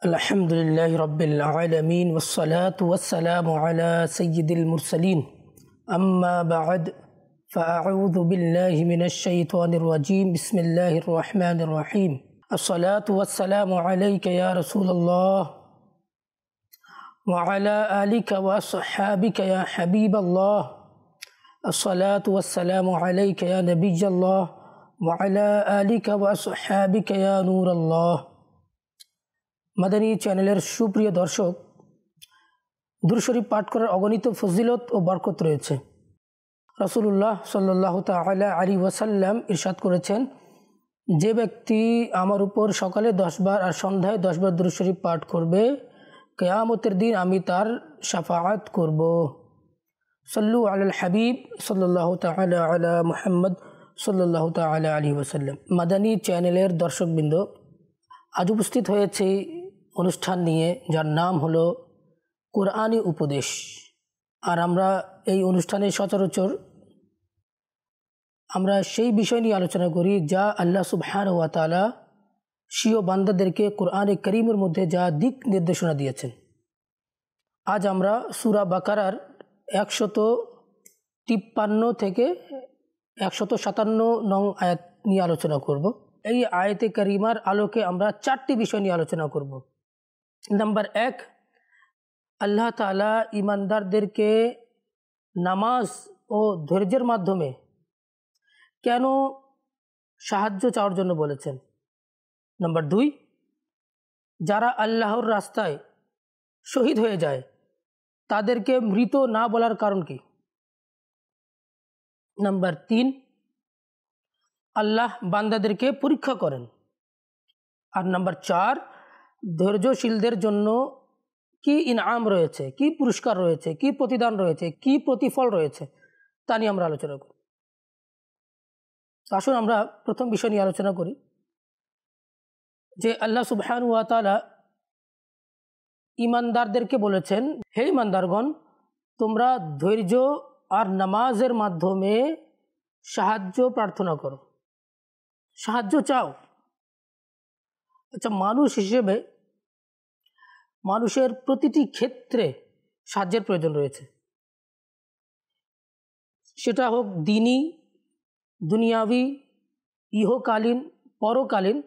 अल्हम्दुलिल्लाहि रब्बिल आलमीन वस्सलातु वस्सलामु अला सय्यिदिल मुरसलीन अम्मा बअद फ़अऊज़ु बिल्लाहि मिनश शैतानिर रजीम बिस्मिल्लाहिर रहमानिर रहीम अस्सलातु वस्सलामु अलैका या रसूलल्लाह व अला आलिका व अस्हाबिका या हबीबल्लाह अस्सलातु वस्सलामु अलैका या नबिय्यल्लाह व अला आलिका व अस्हाबिका या नूरल्लाह। মাদানী চ্যানেলের সুপ্রিয় দর্শক, দুরূদ শরীফ পাঠ করার অগণিত ফজিলত ও বরকত রয়েছে। রাসূলুল্লাহ সাল্লাল্লাহু তাআলা আলাইহি ওয়াসাল্লাম ইরশাদ করেছেন, যে ব্যক্তি আমার উপর সকালে 10 বার আর সন্ধ্যায় 10 বার দুরূদ শরীফ পাঠ করবে, কিয়ামতের দিন আমি তার শাফাআত করব। সাল্লু আলাল হাবিব সাল্লাল্লাহু তাআলা আলা মুহাম্মদ সাল্লাল্লাহু তাআলা আলাইহি ওয়াসাল্লাম। মাদানী চ্যানেলের দর্শকবৃন্দ, আজ উপস্থিত হয়েছে অনুষ্ঠান নিয়ে, যার নাম হলো কোরআনী উপদেশ। আর আমরা এই অনুষ্ঠানে সচরাচর আমরা সেই বিষয় নিয়ে আলোচনা করি যা আল্লাহ সুবহানাহু ওয়া তাআলা স্বীয় বান্দাদেরকে কোরআনে কারীমের মধ্যে যা দিক নির্দেশনা দিয়েছেন। আজ আমরা সূরা বাকারার 153 থেকে 157 নং আয়াত নিয়ে আলোচনা করব। এই আয়াতে কারিমার আলোকে আমরা 4টি বিষয় নিয়ে আলোচনা করব। নাম্বার 1, আল্লাহ তাআলা ঈমানদারদেরকে নামাজ ও ধৈর্যের মাধ্যমে কেন সাহায্য চাওয়ার জন্য বলেছেন। নাম্বার 2, যারা আল্লাহর রাস্তায় শহীদ হয়ে যায় তাদেরকে মৃত না বলার কারণ কি। নাম্বার 3, আল্লাহ বান্দাদেরকে পরীক্ষা করেন। আর নাম্বার 4, ধৈর্যশীলদের জন্য কি ইনাম রয়েছে, কি পুরস্কার রয়েছে, কি প্রতিদান রয়েছে, কি প্রতিফল রয়েছে, তা নিয়ে আমরা আলোচনা করি। আসুন আমরা প্রথম বিষয় নিয়ে আলোচনা করি যে আল্লাহ সুবহানাহু ওয়া তাআলা ঈমানদারদেরকে বলেছেন, হে ঈমানদারগণ, তোমরা ধৈর্য আর নামাজের মাধ্যমে সাহায্য প্রার্থনা করো, সাহায্য চাও। আচ্ছা, মানুষ হিসেবে মানুষের প্রতিটি ক্ষেত্রে সাহায্যের প্রয়োজন রয়েছে, সেটা হোক দিনী, দুনিয়াবি, ইহকালীন, পরকালীন,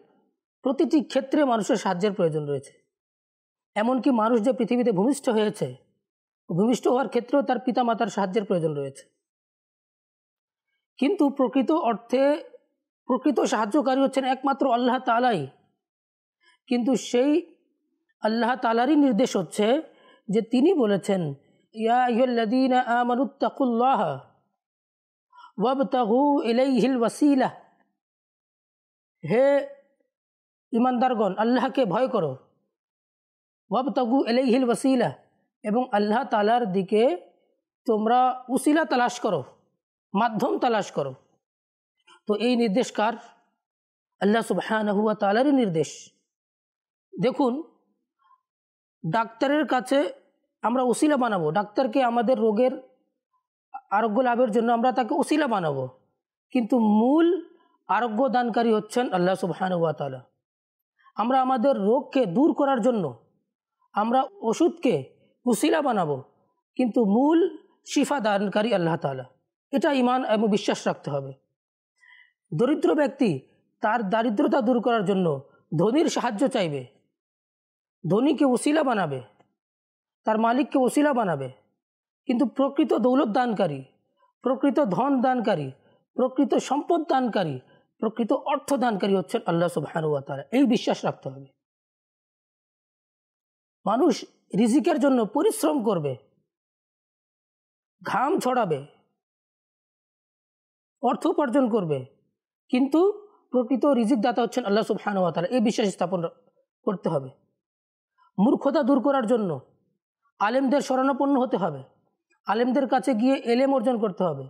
প্রতিটি ক্ষেত্রে মানুষের সাহায্যের প্রয়োজন রয়েছে। এমনকি মানুষ যে পৃথিবীতে ভূমিষ্ঠ হয়েছে, ভূমিষ্ঠ হওয়ার ক্ষেত্রেও তার পিতামাতার সাহায্যের প্রয়োজন রয়েছে। কিন্তু প্রকৃত অর্থে প্রকৃত সাহায্যকারী হচ্ছেন একমাত্র আল্লাহ তাআলাই। কিন্তু সেই আল্লাহ তাআলারই নির্দেশ হচ্ছে যে তিনি বলেছেন, ইয়া আইয়ুহাল্লাযীনা আমানুত্তাকুল্লাহা ওয়াবতাগু ইলাইহিল ওয়াসিলা, হে ঈমানদারগণ, আল্লাহকে ভয় করো। ওয়াবতাগু ইলাইহিল ওয়াসিলা, এবং আল্লাহ তাআলার দিকে তোমরা উসিলা তালাশ করো, মাধ্যম তালাশ করো। তো এই নির্দেশ কার? আল্লাহ সুবহানাহু ওয়া তাআলারই নির্দেশ। দেখুন, ডাক্তারের কাছে আমরা উসিলা বানাবো, ডাক্তারকে আমাদের রোগের আরোগ্য লাভের জন্য আমরা তাকে উসিলা বানাবো, কিন্তু মূল আরোগ্য দানকারী হচ্ছেন আল্লাহ সুবহানাহু ওয়া তাআলা। আমরা আমাদের রোগকে দূর করার জন্য আমরা ওষুধকে উসিলা বানাবো, কিন্তু মূল শিফা দানকারী আল্লাহ তাআলা। এটা ঈমান এবং বিশ্বাস রাখতে হবে। দরিদ্র ব্যক্তি তার দারিদ্রতা দূর করার জন্য ধনীর সাহায্য চাইবে, ধনীকে ওসিলা বানাবে, তার মালিককে ওসিলা বানাবে, কিন্তু প্রকৃত দৌলত দানকারী, প্রকৃত ধন দানকারী, প্রকৃত সম্পদ দানকারী, প্রকৃত অর্থ দানকারী হচ্ছেন আল্লাহ সুবহানাহু ওয়া তাআলা। এই বিশ্বাস রাখতে হবে। মানুষ রিজিকের জন্য পরিশ্রম করবে, ঘাম ছড়াবে, অর্থ উপার্জন করবে, কিন্তু প্রকৃত রিজিক দাতা হচ্ছেন আল্লাহ সুবহানাহু ওয়া তাআলা। এই বিশ্বাস স্থাপন করতে হবে। মূর্খতা দূর করার জন্য আলেমদের শরণাপন্ন হতে হবে, আলেমদের কাছে গিয়ে এলেম অর্জন করতে হবে,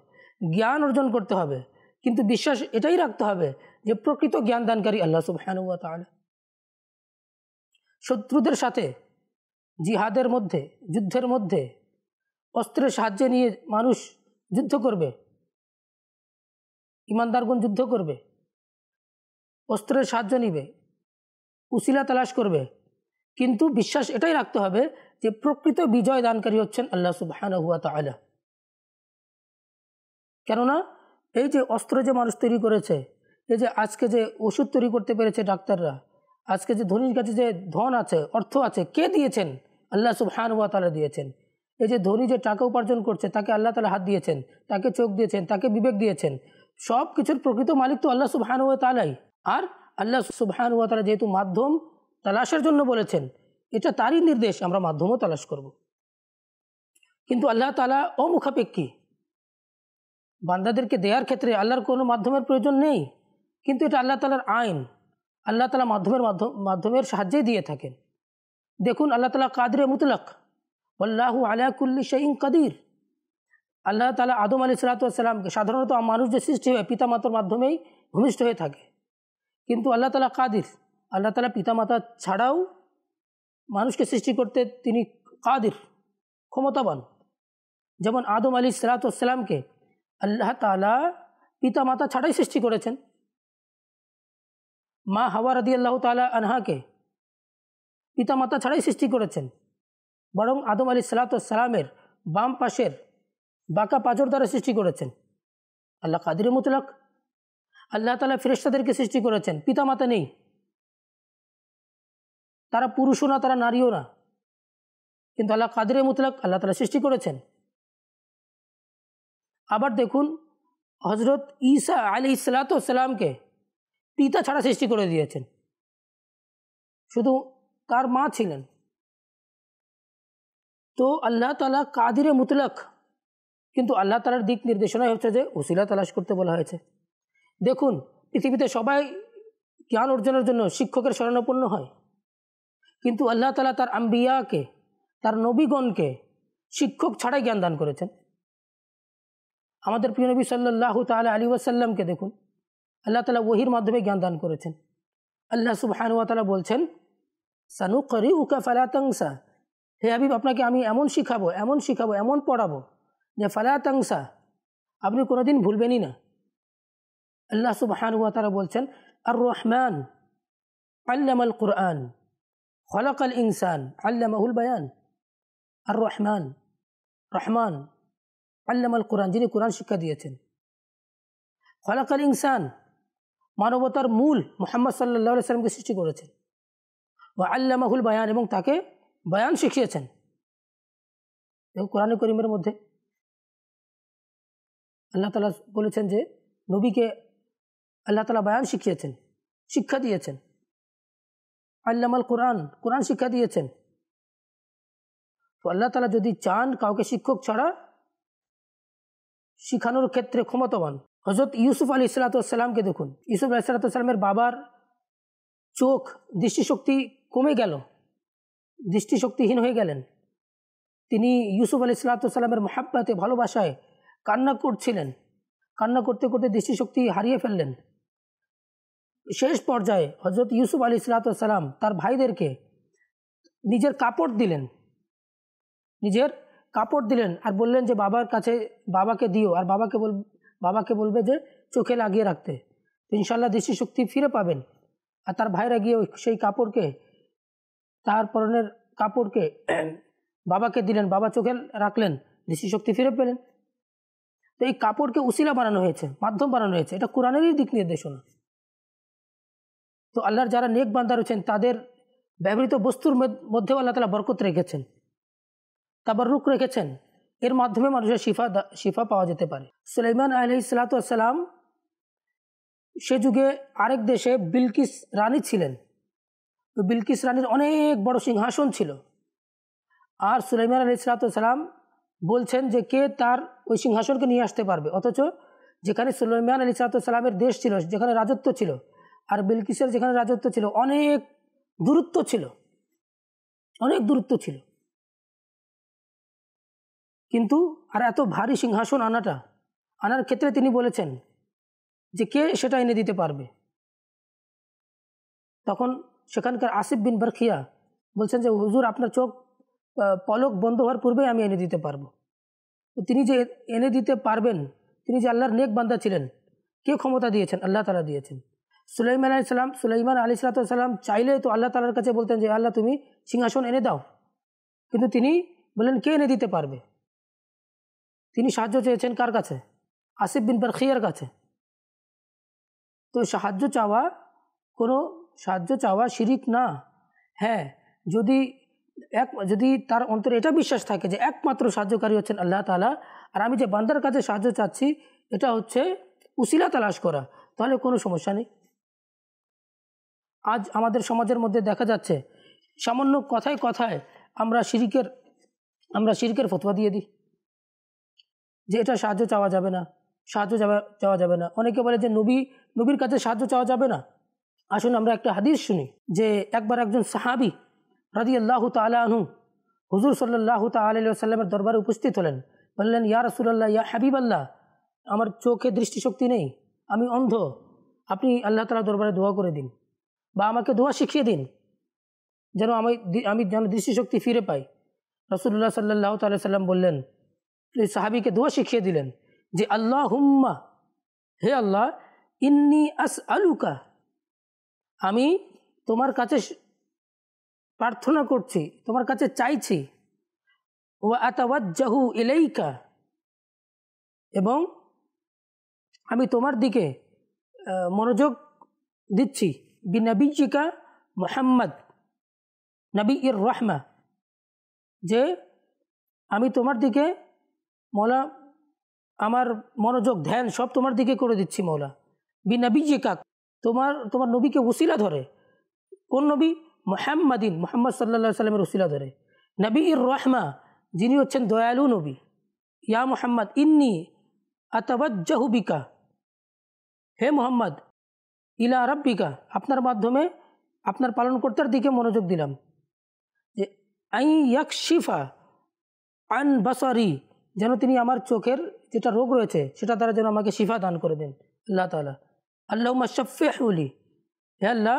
জ্ঞান অর্জন করতে হবে, কিন্তু বিশ্বাস এটাই রাখতে হবে যে প্রকৃত জ্ঞান দানকারী আল্লাহ সুবহানাহু ওয়া তাআলা। শত্রুদের সাথে জিহাদের মধ্যে, যুদ্ধের মধ্যে অস্ত্রের সাহায্যে নিয়ে মানুষ যুদ্ধ করবে, ঈমানদারগণ যুদ্ধ করবে, অস্ত্রের সাহায্য নিবে, উসিলা তালাশ করবে, কিন্তু বিশ্বাস এটাই রাখতে হবে যে প্রকৃত বিজয় দানকারী হচ্ছেন আল্লাহ সুবহানাহু ওয়া তাআলা। কেননা এই যে অস্ত্র যে মানুষ তৈরি করেছে, এই যে আজকে যে ওষুধ তৈরি করতে পেরেছে ডাক্তাররা, আজকে যে ধনীর কাছে যে ধন আছে, অর্থ আছে, কে দিয়েছেন? আল্লাহ সুবহানাহু ওয়া তাআলা দিয়েছেন। এই যে ধনী যে টাকা উপার্জন করছে, তাকে আল্লাহ তাআলা হাত দিয়েছেন, তাকে চোখ দিয়েছেন, তাকে বিবেক দিয়েছেন। সব কিছুর প্রকৃত মালিক তো আল্লাহ সুবহানাহু ওয়া তাআলাই। আর আল্লাহ সুবহানাহু ওয়া তাআলা যেহেতু মাধ্যম তালাশের জন্য বলেছেন, এটা তারই নির্দেশ, আমরা মাধ্যমও তালাশ করব। কিন্তু আল্লাহ তাআলা অমুখাপেক্ষী, বান্দাদেরকে দেওয়ার ক্ষেত্রে আল্লাহর কোনো মাধ্যমের প্রয়োজন নেই, কিন্তু এটা আল্লাহ তাআলার আইন। আল্লাহ তাআলা মাধ্যমের সাহায্যেই দিয়ে থাকেন। দেখুন আল্লাহ তাআলা কাদিরে মুতলাক, আল্লাহু আলা কুল্লি শাইইন কাদির। আল্লাহ তাআলা আদম আলাইহিস সালাতু ওয়াস সালামকে, সাধারণত মানুষ যে সৃষ্টি হয় পিতামাতার মাধ্যমেই ভূমিষ্ঠ হয়ে থাকে, কিন্তু আল্লাহ তাআলা কাদির। আল্লাহ তাআলা পিতামাতা ছাড়াও মানুষকে সৃষ্টি করতে তিনি কাদির, ক্ষমতাবান। যেমন আদম আলাইহিস সালাতু ওয়াস সালামকে আল্লাহ তাআলা পিতামাতা ছাড়াই সৃষ্টি করেছেন। মা হাওয়া রাদিয়াল্লাহু তাআলা আনহাকে পিতামাতা ছাড়াই সৃষ্টি করেছেন, বরং আদম আলাইহিস সালাতু ওয়াস সালামের বাম পাশের বাঁকা পাঁজর দ্বারা সৃষ্টি করেছেন। আল্লাহ কাদিরে মুতলাক। আল্লাহ তাআলা ফেরেশতাদেরকে সৃষ্টি করেছেন, পিতামাতা নেই, তারা পুরুষও না, তারা নারীও না, কিন্তু আল্লাহ কাদিরে মুতলাক, আল্লাহ তাআলা সৃষ্টি করেছেন। আবার দেখুন হযরত ঈসা আলাইহিস সালাতু ওয়াস সালামকে পিতা ছাড়া সৃষ্টি করে দিয়েছেন, শুধু তার মা ছিলেন। তো আল্লাহ তাআলা কাদিরে মুতলাক, কিন্তু আল্লাহ তাআলার দিক নির্দেশনাই হচ্ছে যে ওসিলা তালাশ করতে বলা হয়েছে। দেখুন পৃথিবীতে সবাই জ্ঞান অর্জনের জন্য শিক্ষকের শরণাপন্ন হয়, কিন্তু আল্লাহ তাআলা তার আম্বিয়াকে, তার নবীগণকে শিক্ষক ছাড়াই জ্ঞান দান করেছেন। আমাদের প্রিয় নবী সাল্লাল্লাহু তাআলা আলাইহি ওয়াসাল্লামকে দেখুন, আল্লাহ তাআলা ওহীর মাধ্যমে জ্ঞান দান করেছেন। আল্লাহ সুবহানাহু ওয়া তাআলা বলছেন, সানুকরিউকা ফালা তানসা, হে হাবিব আপনাকে আমি এমন শিখাবো, এমন শিখাবো, এমন পড়াবো যে ফালা তানসা, আপনি কোনোদিন ভুলবেনই না। আল্লাহ সুবহানাহু ওয়া তাআলা বলছেন, আর রহমান আল্লামাল কুরআন খলাকাল ইনসান আল্লামাহুল বায়ান। আর রহমান, রহমান আল্লামাল কুরআন, যিনি কোরআন শিক্ষা দিয়েছেন। খলাকাল ইনসান, মানবতার মূল মুহাম্মদ সাল্লাল্লাহু আলাইহি সাল্লামকে সৃষ্টি করেছেন। ওয়া আল্লামাহুল বায়ান, এবং তাকে বয়ান শিখিয়েছেন। দেখুন কোরআনে কারীমের মধ্যে আল্লাহ তাআলা বলেছেন যে নবীকে আল্লাহ তাআলা বয়ান শিখিয়েছেন, শিক্ষা দিয়েছেন। আল্লামাল কুরআন, কোরআন শিক্ষা দিয়েছেন। তো আল্লাহ তাআলা যদি চান কাউকে শিক্ষক ছাড়া শিখানোর ক্ষেত্রে ক্ষমতাবান। হযরত ইউসুফ আলাইহিস সালাতু ওয়াস সালামকে দেখুন, ইউসুফ আলাইহিস সালাতু ওয়াস সালামের বাবার চোখ, দৃষ্টিশক্তি কমে গেল, দৃষ্টিশক্তিহীন হয়ে গেলেন। তিনি ইউসুফ আলাইহিস সালাতু ওয়াস সালামের মহব্বতে, ভালোবাসায় কান্না করছিলেন। কান্না করতে করতে দৃষ্টিশক্তি হারিয়ে ফেললেন। শেষ পর্যায়ে হযরত ইউসুফ আলাইহিস সালাতু ওয়াস সালাম তার ভাইদেরকে নিজের কাপড় দিলেন, নিজের কাপড় দিলেন আর বললেন যে বাবার কাছে, বাবাকে দিও, আর বাবাকে বলবে যে চোখে লাগিয়ে রাখতে, তো ইনশাআল্লাহ দৃষ্টিশক্তি ফিরে পাবেন। আর তার ভাইরা গিয়ে সেই কাপড়কে, তার পরনের কাপড়কে বাবাকে দিলেন, বাবা চোখে রাখলেন, দৃষ্টিশক্তি ফিরে পেলেন। তো এই কাপড়কে উসিলা বানানো হয়েছে, মাধ্যম বানানো হয়েছে, এটা কোরআনেরই দিক নির্দেশনা। তো আল্লাহর যারা নেক বান্দা রয়েছেন তাদের ব্যবহৃত বস্তুর মধ্যেও আল্লাহ তাআলা বরকত রেখেছেন, তাবাররুক রেখেছেন, এর মাধ্যমে মানুষের শিফা পাওয়া যেতে পারে। সুলাইমান আলাইহিস সালাতু ওয়াস সালাম সে যুগে আরেক দেশে বিলকিস রানী ছিলেন। তো বিলকিস রানীর অনেক বড় সিংহাসন ছিল, আর সুলাইমান আলাইহিস সালাতু ওয়াস সালাম বলছেন যে কে তার ওই সিংহাসনকে নিয়ে আসতে পারবে। অথচ যেখানে সুলাইমান আলাইহিস সালাতু ওয়াস সালামের দেশ ছিল, যেখানে রাজত্ব ছিল, আর বিলকিসের যেখানে রাজত্ব ছিল, অনেক দূরত্ব ছিল, অনেক দূরত্ব ছিল। কিন্তু আর এত ভারী সিংহাসন আনার ক্ষেত্রে তিনি বলেছেন যে কে সেটা এনে দিতে পারবে। তখন সেখানকার আসিফ বিন বারখিয়া বলছেন যে হুজুর আপনার চোখ পলক বন্ধ হওয়ার পূর্বেই আমি এনে দিতে পারবো। তো তিনি যে এনে দিতে পারবেন, তিনি যে আল্লাহর নেক বান্দা ছিলেন, কে ক্ষমতা দিয়েছেন? আল্লাহ তাআলা দিয়েছেন। সুলাইমান আলাইহিসসালাম চাইলে তো আল্লাহ তাআলার কাছে বলতেন যে আল্লাহ তুমি সিংহাসন এনে দাও, কিন্তু তিনি বললেন কে এনে দিতে পারবে। তিনি সাহায্য চেয়েছেন কার কাছে? আসিফ বিন বারখিয়ার কাছে। তো সাহায্য চাওয়া শিরিক না। হ্যাঁ, যদি তার অন্তরে এটা বিশ্বাস থাকে যে একমাত্র সাহায্যকারী হচ্ছেন আল্লাহ তাআলা, আর আমি যে বান্দার কাছে সাহায্য চাচ্ছি এটা হচ্ছে উসিলা তালাশ করা, তাহলে কোনো সমস্যা নেই। আজ আমাদের সমাজের মধ্যে দেখা যাচ্ছে সামান্য কথায় কথায় আমরা শিরকের ফতোয়া দিয়ে দিই যে এটা সাহায্য চাওয়া যাবে না, চাওয়া যাবে না। অনেকে বলে যে নবীর কাছে সাহায্য চাওয়া যাবে না। আসুন আমরা একটা হাদিস শুনি যে একবার একজন সাহাবী রাদিয়াল্লাহু তাআলা আনহু হুজুর সাল্লাল্লাহু তাআলা আলাইহি ওয়াসাল্লামের দরবারে উপস্থিত হলেন। বললেন, ইয়া রাসূলুল্লাহ, ইয়া হাবিবাল্লাহ, আমার চোখে দৃষ্টিশক্তি নেই, আমি অন্ধ, আপনি আল্লাহ তাআলার দরবারে দোয়া করে দিন বা আমাকে দোয়া শিখিয়ে দিন যেন আমি যেন দৃষ্টিশক্তি ফিরে পাই। রাসূলুল্লাহ সাল্লাল্লাহু তাআলা আলাইহি ওয়াসাল্লাম বললেন, সাহাবীকে দোয়া শিখিয়ে দিলেন যে আল্লাহুম্মা, হে আল্লাহ, ইন্নী আসআলুকা, আমি তোমার কাছে প্রার্থনা করছি, তোমার কাছে চাইছি, ওয়া আতাওয়াজ্জাহু ইলাইকা, এবং আমি তোমার দিকে মনোযোগ দিচ্ছি, বিনবিয়িকা মুহাম্মদ নবীর রহমা, যে আমি তোমার দিকে মৌলা আমার মনোযোগ ধ্যান সব তোমার দিকে করে দিচ্ছি মৌলা। বিনবিয়িকা, তোমার নবীকে উসিলা ধরে। কোন নবী? মুহাম্মদ সাল্লাল্লাহু আলাইহি সাল্লামের উসিলা ধরে। নবীর রহমা, যিনি হচ্ছেন দয়ালু নবী। ইয়া মুহাম্মদ ইন্নী আতাওয়াজ্জাহু বিকা, হে মুহাম্মদ, ইলা রাব্বিকা, আপনার মাধ্যমে আপনার পালনকর্তার দিকে মনোযোগ দিলাম, যে আই ইয়াকশিফা আন বাসারি, যেন তিনি আমার চোখের যেটা রোগ রয়েছে সেটা দ্বারা যেন আমাকে শিফা দান করে দেন আল্লাহ তাআলা। আল্লাহুম্মা শাফিউলি, হে আল্লাহ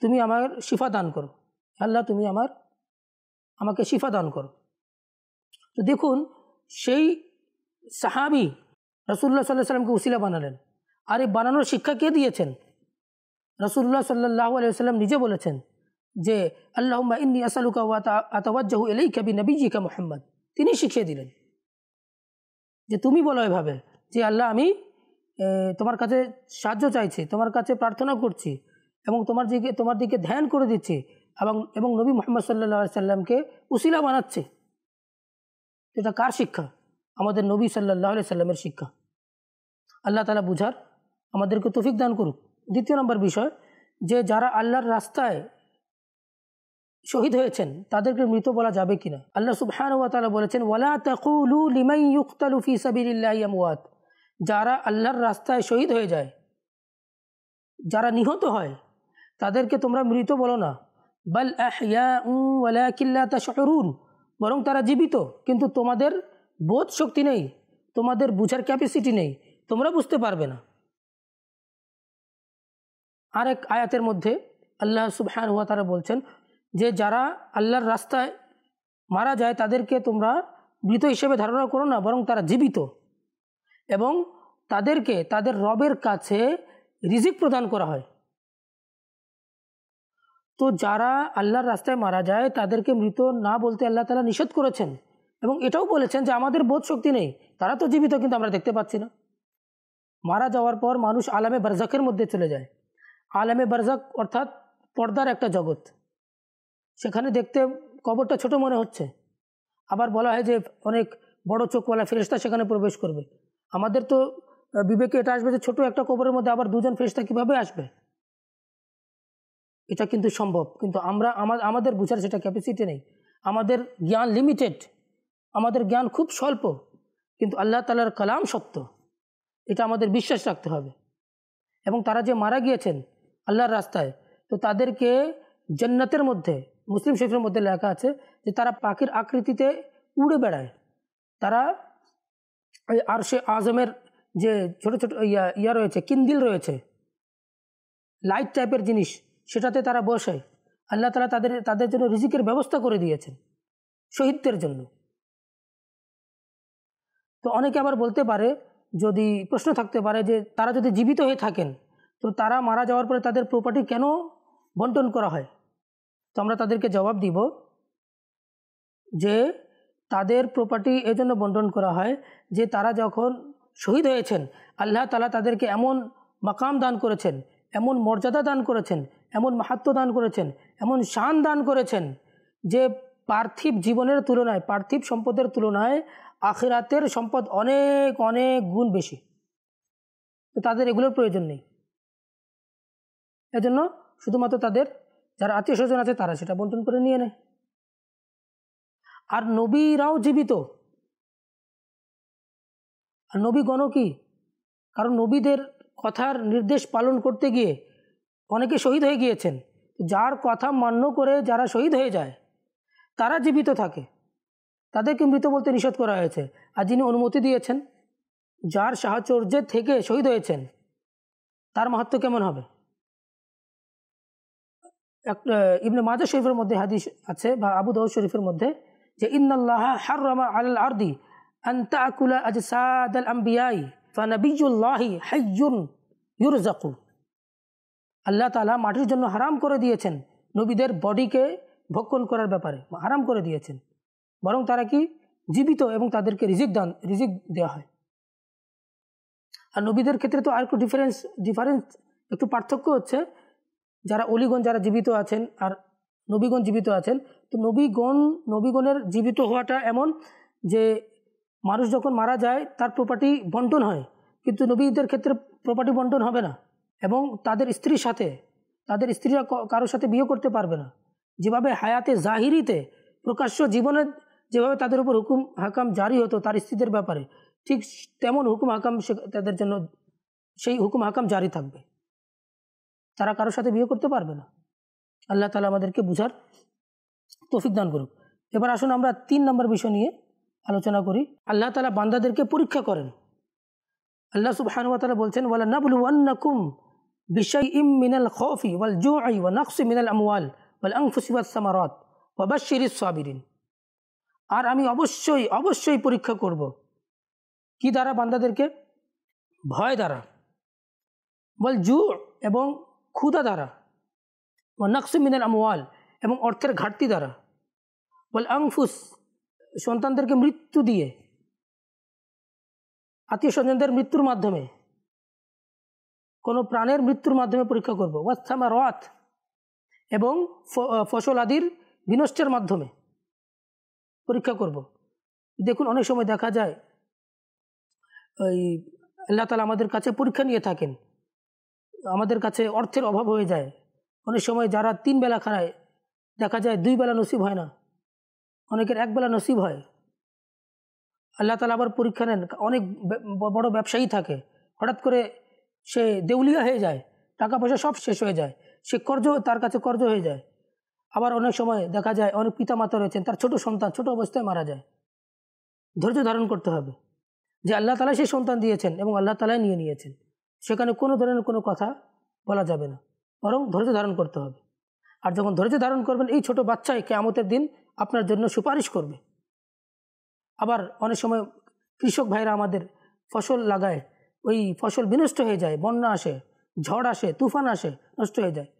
তুমি আমার শিফা দান করো, আল্লাহ তুমি আমাকে শিফা দান করো। তো দেখুন, সেই সাহাবী রাসূলুল্লাহ সাল্লাল্লাহু আলাইহি ওয়াসাল্লামকে উসিলা বানালেন। আর এই বানানোর শিক্ষা কে দিয়েছেন? রাসূলুল্লাহ সাল্লাল্লাহু আলাইহি ওয়াসাল্লাম নিজে বলেছেন যে আল্লাহুম্মা ইন্নী আসআলুকা ওয়া আতাওয়াজ্জাহু ইলাইকা বিনবিয়িকা মুহাম্মদ। তিনি শিখিয়ে দিলেন যে তুমি বলো এভাবে যে আল্লাহ আমি তোমার কাছে সাহায্য চাইছি, তোমার কাছে প্রার্থনা করছি এবং তোমার দিকে ধ্যান করে দিচ্ছি এবং নবী মুহাম্মদ সাল্লাল্লাহু আলাইহি সাল্লামকে উসিলা বানাচ্ছি। এটা কার শিক্ষা? আমাদের নবী সাল্লাল্লাহু আলাইহি সাল্লামের শিক্ষা। আল্লাহ তাআলা বুঝার আমাদেরকে তৌফিক দান করুক। দ্বিতীয় নম্বর বিষয়, যে যারা আল্লাহর রাস্তায় শহীদ হয়েছেন তাদেরকে মৃত বলা যাবে কিনা। আল্লাহ সুবহানাহু ওয়া তাআলা বলেছেন, ওয়ালা তাকুলু লিমান ইউকতালু ফি সাবিলিল্লাহি আমওয়াত, যারা আল্লাহর রাস্তায় শহীদ হয়ে যায়, যারা নিহত হয়, তাদেরকে তোমরা মৃত বলো না। বাল আহইয়াউ ওয়ালাকিন লা তাশউরুন, বরং তারা জীবিত, কিন্তু তোমাদের বোধ শক্তি নেই, তোমাদের বুঝার ক্যাপাসিটি নেই, তোমরা বুঝতে পারবে না। আরেক আয়াতের মধ্যে আল্লাহ সুবহানাহু ওয়া তাআলা বলছেন যে যারা আল্লাহর রাস্তায় মারা যায় তাদেরকে তোমরা মৃত হিসেবে ধারণা করো না, বরং তারা জীবিত, এবং তাদেরকে তাদের রবের কাছে রিজিক প্রদান করা হয়। তো যারা আল্লাহর রাস্তায় মারা যায় তাদেরকে মৃত না বলতে আল্লাহ তাআলা নিষেধ করেছেন, এবং এটাও বলেছেন যে আমাদের বোধ শক্তি নেই, তারা তো জীবিত কিন্তু আমরা দেখতে পাচ্ছি না। মারা যাওয়ার পর মানুষ আলামে বারজাখের মধ্যে চলে যায়। আলামে বারজাখ অর্থাৎ পর্দার একটা জগৎ, সেখানে দেখতে কবরটা ছোট মনে হচ্ছে, আবার বলা হয় যে অনেক বড় চোখওয়ালা ফেরেশতা সেখানে প্রবেশ করবে। আমাদের তো বিবেকে এটা আসবে যে ছোট একটা কবরের মধ্যে আবার দুজন ফেরেশতা কিভাবে আসবে। এটা কিন্তু সম্ভব, কিন্তু আমাদের বুঝার সেটা ক্যাপাসিটি নেই, আমাদের জ্ঞান লিমিটেড, আমাদের জ্ঞান খুব স্বল্প। কিন্তু আল্লাহ তাআলার কালাম সত্য, এটা আমাদের বিশ্বাস রাখতে হবে। এবং তারা যে মারা গিয়েছেন আল্লাহর রাস্তায়, তো তাদেরকে জান্নাতের মধ্যে, মুসলিম শরীফের মধ্যে লেখা আছে যে তারা পাখির আকৃতিতে উড়ে বেড়ায়। তারা আরশে আজমের যে ছোট ছোট ইয়া রয়েছে, কিন্দিল রয়েছে, লাইট টাইপের জিনিস, সেটাতে তারা বসে। আল্লাহ তাআলা তাদের জন্য রিজিকের ব্যবস্থা করে দিয়েছেন শহীদদের জন্য। তো অনেকে আবার বলতে পারে, যদি প্রশ্ন থাকতে পারে যে তারা যদি জীবিত হয়ে থাকেন তো তারা মারা যাওয়ার পরে তাদের প্রপার্টি কেন বন্টন করা হয়? তো আমরা তাদেরকে জবাব দিব যে তাদের প্রপার্টি এজন্য বন্টন করা হয় যে তারা যখন শহীদ হয়েছেন আল্লাহ তাআলা তাদেরকে এমন মাকাম দান করেছেন, এমন মর্যাদা দান করেছেন, এমন মাহাত্ম্য দান করেছেন, এমন শান দান করেছেন যে পার্থিব জীবনের তুলনায়, পার্থিব সম্পদের তুলনায় আখিরাতের সম্পদ অনেক অনেক গুণ বেশি। তো তাদের এগুলোর প্রয়োজন নেই, এজন্য শুধুমাত্র তাদের যারা আত্মীয় স্বজন আছে তারা সেটা বন্টন করে নিয়ে নেয়। আর নবীরাও জীবিত, আর নবীগণও কি? কারণ নবীদের কথার নির্দেশ পালন করতে গিয়ে অনেকে শহীদ হয়ে গিয়েছেন। যার কথা মান্য করে যারা শহীদ হয়ে যায় তারা জীবিত থাকে, তাদেরকে মৃত বলতে নিষেধ করা হয়েছে। আর যিনি অনুমতি দিয়েছেন, যার সাহচর্যের থেকে শহীদ হয়েছেন, তার মাহাত্ম্য কেমন হবে? ইবনে মাজাহ শরীফের মধ্যে হাদিস আছে বা আবু দাউদ শরীফের মধ্যে যে ইন্নাল্লাহা হাররামা আলাল আরদি আন তাকুলা আজসাদাল আমবিয়াই ফানাবিয়ুল্লাহি হাইয়ুন ইউরযাকু। আল্লাহ তাআলা মাটির জন্য হারাম করে দিয়েছেন নবীদের বডিকে ভক্ষণ করার ব্যাপারে, হারাম করে দিয়েছেন, বরং তারা কি জীবিত এবং তাদেরকে রিজিক দেওয়া হয়। আর নবীদের ক্ষেত্রে তো আর একটু ডিফারেন্স একটু পার্থক্য হচ্ছে, যারা অলিগণ যারা জীবিত আছেন আর নবীগণ জীবিত আছেন। তো নবীগণের জীবিত হওয়াটা এমন যে মানুষ যখন মারা যায় তার প্রপার্টি বন্টন হয়, কিন্তু নবীদের ক্ষেত্রে প্রপার্টি বন্টন হবে না এবং তাদের স্ত্রীর সাথে, তাদের স্ত্রীরা কারোর সাথে বিয়ে করতে পারবে না। যেভাবে হায়াতে জাহিরিতে প্রকাশ্য জীবনে যেভাবে তাদের উপর হুকুম হাকাম জারি হতো তার স্ত্রীদের ব্যাপারে, ঠিক তেমন হুকুম হাকাম তাদের জন্য সেই হুকুম হাকাম জারি থাকবে, তারা কারোর সাথে বিয়ে করতে পারবে না। আল্লাহ তাআলা আমাদেরকে বুঝার তৌফিক দান করুক। এবার আসুন আমরা 3 নম্বর বিষয় নিয়ে আলোচনা করি। আল্লাহ তাআলা বান্দাদেরকে পরীক্ষা করেন। আল্লাহ সুবহানাহু ওয়া তাআলা বলছেন ওয়ালা নাবলুওয়ান্নাকুম বিশাইইম মিনাল খাউফি ওয়াল জুই ওয়া নাকসি মিনাল আমওয়াল ওয়াল আনফুসি ওয়াস সামারাত ওয়া বাশশিরিস সাবিরিন। আর আমি অবশ্যই পরীক্ষা করব। কি দ্বারা? বান্দাদেরকে ভয় দ্বারা, ওয়াল জু এবং ক্ষুধা দ্বারা, ওয়া নাকসি মিনাল আমওয়াল এবং অর্থের ঘাটতি দ্বারা, ওয়াল আনফুস সন্তানদেরকে মৃত্যু দিয়ে, আত্মীয় স্বজনদের মৃত্যুর মাধ্যমে, কোনো প্রাণের মৃত্যুর মাধ্যমে পরীক্ষা করব। ওয়াস সামারাত এবং ফসল আদির বিনষ্টের মাধ্যমে পরীক্ষা করব। দেখুন অনেক সময় দেখা যায় ওই আল্লাহ তাআলা আমাদের কাছে পরীক্ষা নিয়ে থাকেন, আমাদের কাছে অর্থের অভাব হয়ে যায়। অনেক সময় যারা 3 বেলা খায় দেখা যায় 2 বেলা নসিব হয় না, অনেকের 1 বেলা নসিব হয়। আল্লাহ তাআলা আবার পরীক্ষা নেন। অনেক বড় ব্যবসায়ী থাকে, হঠাৎ করে সে দেউলিয়া হয়ে যায়, টাকা পয়সা সব শেষ হয়ে যায়, সে তার কাছে কর্জ হয়ে যায়। আবার অনেক সময় দেখা যায় অনেক পিতামাতা রয়েছেন, তার ছোট সন্তান ছোট অবস্থায় মারা যায়। ধৈর্য ধারণ করতে হবে যে আল্লাহ তাআলা সেই সন্তান দিয়েছেন এবং আল্লাহ তাআলাই নিয়ে নিয়েছেন, সেখানে কোনো ধরনের কোনো কথা বলা যাবে না, বরং ধৈর্য ধারণ করতে হবে। আর যখন ধৈর্য ধারণ করবেন, এই ছোট বাচ্চাই কিয়ামতের দিন আপনার জন্য সুপারিশ করবে। আবার অনেক সময় কৃষক ভাইরা আমাদের ফসল লাগায়, ওই ফসল বিনষ্ট হয়ে যায়, বন্যা আসে, ঝড় আসে, তুফান আসে, নষ্ট হয়ে যায়।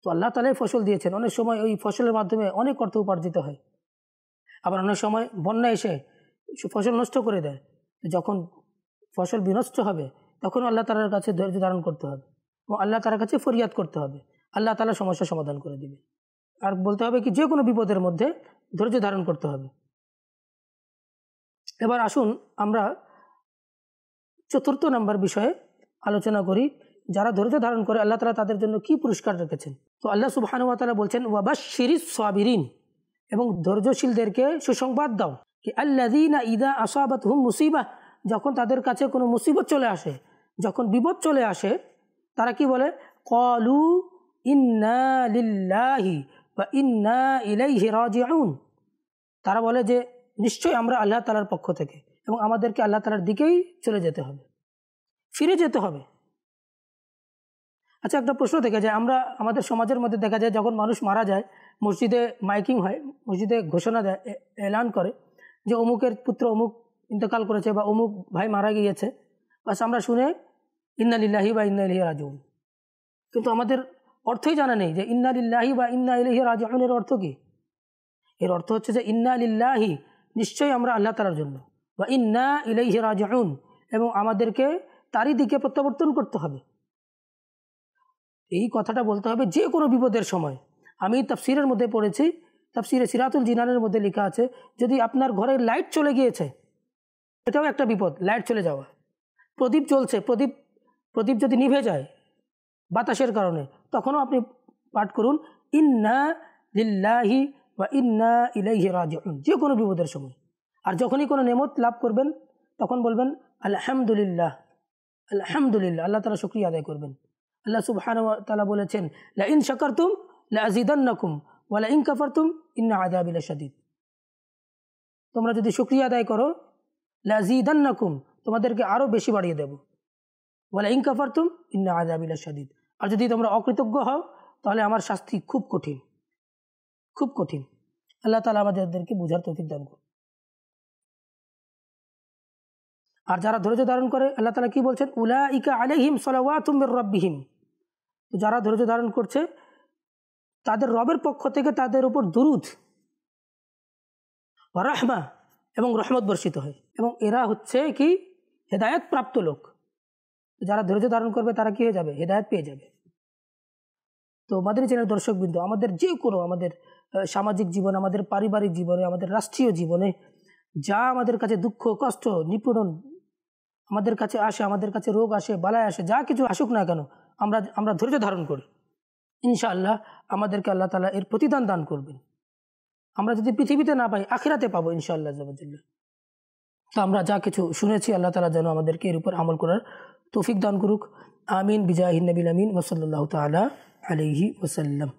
তো আল্লাহ তাআলাই ফসল দিয়েছেন, অনেক সময় ওই ফসলের মাধ্যমে অনেক অর্থ উপার্জিত হয়। আবার অনেক সময় বন্যা এসে ফসল নষ্ট করে দেয়। যখন ফসল বিনষ্ট হবে তখন আল্লাহ তাআলার কাছে ধৈর্য ধারণ করতে হবে এবং আল্লাহ তাআলার কাছে ফরিয়াদ করতে হবে, আল্লাহ তাআলা সমস্যার সমাধান করে দিবে। আর বলতে হবে কি যে কোনো বিপদের মধ্যে ধৈর্য ধারণ করতে হবে। এবার আসুন আমরা 4th নম্বর বিষয়ে আলোচনা করি, যারা ধৈর্য ধারণ করে আল্লাহ তাআলা তাদের জন্য কি পুরস্কার রেখেছেন। তো আল্লাহ সুবহানাহু ওয়া তাআলা বলছেন ওয়া বাশশিরিস সাবিরিন, এবং ধৈর্যশীলদেরকে সুসংবাদ দাও কি আল্লাযীনা ইযা আসাবাতহুম মুসিবাহ, যখন তাদের কাছে কোনো মুসিবত চলে আসে, যখন বিপদ চলে আসে, তারা কি বলে? ক্বালু ইন্না লিল্লাহি ওয়া ইন্না ইলাইহি রাজিউন, তারা বলে যে নিশ্চয়ই আমরা আল্লাহ তাআলার পক্ষ থেকে এবং আমাদেরকে আল্লাহ তাআলার দিকেই চলে যেতে হবে, ফিরে যেতে হবে। আচ্ছা, একটা প্রশ্ন থেকে যায়, আমাদের সমাজের মধ্যে দেখা যায় যখন মানুষ মারা যায় মসজিদে মাইকিং হয়, মসজিদে ঘোষণা দেয়, এলান করে যে অমুকের পুত্র অমুক ইন্তেকাল করেছে বা অমুক ভাই মারা গিয়েছে। বাস আমরা শুনে ইন্না লিল্লাহি ওয়া ইন্না ইলাইহি রাজিউন, কিন্তু আমাদের অর্থই জানা নেই যে ইন্না লিল্লাহি ওয়া ইন্না ইলাইহি রাজিউন এর অর্থ কি। এর অর্থ হচ্ছে যে ইন্না লিল্লাহি, নিশ্চয়ই আমরা আল্লাহ তাআলার জন্য, ওয়া ইন্না ইলাইহি রাজিউন, এবং আমাদেরকে তারই দিকে প্রত্যাবর্তন করতে হবে। এই কথাটা বলতে হবে যে কোনো বিপদের সময়। আমি তাফসিরের মধ্যে পড়েছি, তাফসিরে সিরাতুল জিনানের মধ্যে লেখা আছে, যদি আপনার ঘরে লাইট চলে গিয়েছে, এটাও একটা বিপদ, লাইট চলে যাওয়া। প্রদীপ জ্বলছে, প্রদীপ যদি নিভে যায় বাতাসের কারণে, তখনও আপনি পাঠ করুন ইন্না লিল্লাহি ওয়া ইন্না ইলাইহি রাজিউন, যে কোনো বিপদের সময়। আর যখনই কোনো নেমত লাভ করবেন তখন বলবেন আলহামদুলিল্লাহ, আলহামদুলিল্লাহ, আল্লাহ তাআলা শুকরিয়া আদায় করবেন। আল্লাহ সুবহানাহু ওয়া তাআলা বলেছেন লা ইন শাকারতুম লা আযীদান্নাকুম ওয়া লা ইন কাফারতুম ইন্না আযাবি লাশাদীদ। তোমরা যদি শুকরিয়া আদায় করো, লা আযীদান্নাকুম, তোমাদেরকে আরও বেশি বাড়িয়ে দেব, ওয়া লা ইন কাফারতুম ইন্না আযাবি লাশাদীদ, আর যদি তোমরা অকৃতজ্ঞ হও তাহলে আমার শাস্তি খুব কঠিন, খুব কঠিন। আল্লাহ তাআলা আমাদেরকে বুঝার তৌফিক দান করুন। আর যারা ধৈর্য ধারণ করে, আল্লাহ তাআলা কি বলছেন, উলাইকা আলাইহিম সালাওয়াতুম মির রাব্বিহিম, যারা ধৈর্য ধারণ করছে তাদের রবের পক্ষ থেকে তাদের উপর দুরূদ ওয়া রাহমা এবং রহমত বর্ষিত হয়, এবং এরা হচ্ছে কি হেদায়েত প্রাপ্ত লোক। যারা ধৈর্য ধারণ করবে তারা কি হয়ে যাবে, হেদায়েত পেয়ে যাবে। তো মাদানী চ্যানেল দর্শকবৃন্দ, আমাদের যে কোনো, আমাদের সামাজিক জীবনে, আমাদের পারিবারিক জীবনে, আমাদের রাষ্ট্রীয় জীবনে যা আমাদের কাছে দুঃখ কষ্ট নিপীড়ন আমাদের কাছে আসে, আমাদের কাছে রোগ আসে, বালায় আসে, যা কিছু আসুক না কেন, আমরা ধৈর্য ধারণ করি, ইনশাআল্লাহ আমাদেরকে আল্লাহ তাআলা এর প্রতিদান দান করবেন। আমরা যদি পৃথিবীতে না পাই, আখিরাতে পাবো ইনশাআল্লাহ। তো আমরা যা কিছু শুনেছি, আল্লাহ তাআলা যেন আমাদেরকে এর উপর আমল করার তৌফিক দান করুক। আমিন বিজাহিন নবিল আমিন ওয়া সাল্লাল্লাহু তাআলা আলাইহি ওয়াসাল্লাম।